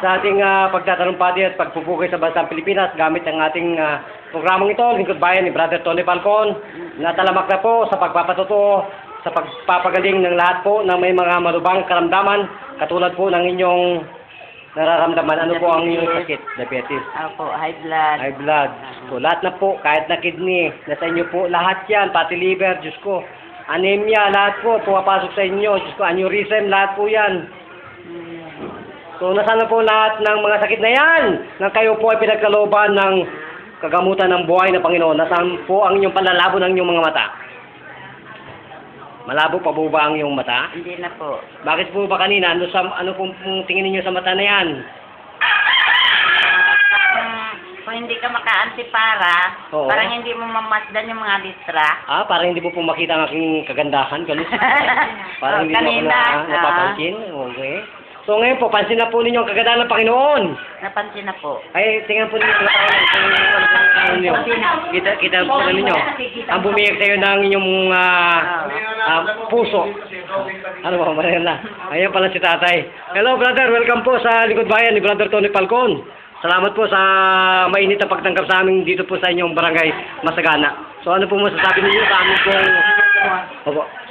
sa ating pagtatalumpati at pagpupukay sa bansang Pilipinas gamit ang ating programang ito, Lingkod Bayan ni Brother Tony Falcon. Natalamak na po sa pagpapatotoo, sa pagpapagaling ng lahat po na may mga malubang karamdaman katulad po ng inyong nararamdaman. Ano po ang inyong sakit? Diabetes. Opo, high blood. High blood. So, lahat na po, kahit na kidney, nasa inyo po, lahat yan, pati liver, Diyos ko. Anemia, lahat po, pumapasok sa inyo. Diyos ko, aneurysm, lahat po yan. So, nasaan na po lahat ng mga sakit na yan? Nang kayo po ay pinagkalooban ng kagamutan ng buhay na Panginoon. Nasaan po ang inyong panlalabo ng inyong mga mata? Malabo pa po ba ang iyong mata? Hindi na po. Bakit po ba kanina? Ano pong tingin ninyo sa mata na yan? Kung hindi ka maka-antipara, Oo. parang hindi mo mamasdan yung mga litra. Parang hindi mo po makita ang aking kagandahan. Ganun. Parang hindi mo Kanina, ako napapansin. Okay. So ngayon po, pansin na po ninyo ang kagandahan ng Panginoon. Napansin na po. Ay, tingnan po ninyo. Kita po na ninyo. Ang bumiyag sa'yo ng inyong puso. Ano ba? Mali na. Ayan pala si tatay. Hello, brother. Welcome po sa Lingkod Bayan ni Brother Tony Falcon. Salamat po sa mainit na pagtanggap sa amin dito po sa inyong barangay Masagana. So ano po masasabi ninyo sa amin pong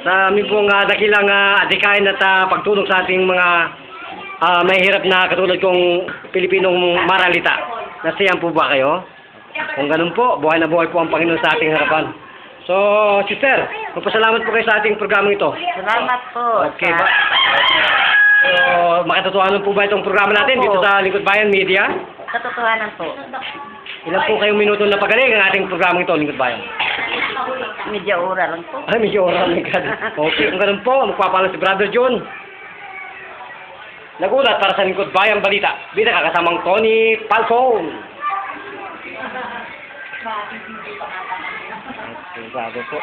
sa amin pong dakilang adikain at pagtulong sa ating mga mahihirap na katulad kong Pilipinong maralita. Nasiyan po ba kayo? Kung ganun po, buhay na buhay po ang Panginoon sa ating harapan. So, sister, magpasalamat po kayo sa ating programang ito. Salamat po. Okay ba? So, makatotohanan po ba itong programa natin dito sa Lingkod Bayan Media? Katotohanan po. Ilan po kayong minuto na pagaling ang ating programang ito, Lingkod Bayan? Medyo ura lang po. Ay, medyo oras. Okay, kung ganun po, magpapalang si Brother John. Nagulat para sa Lingkod Bayan Balita. Bida kasamang Tony Falcon. Okay, bago po.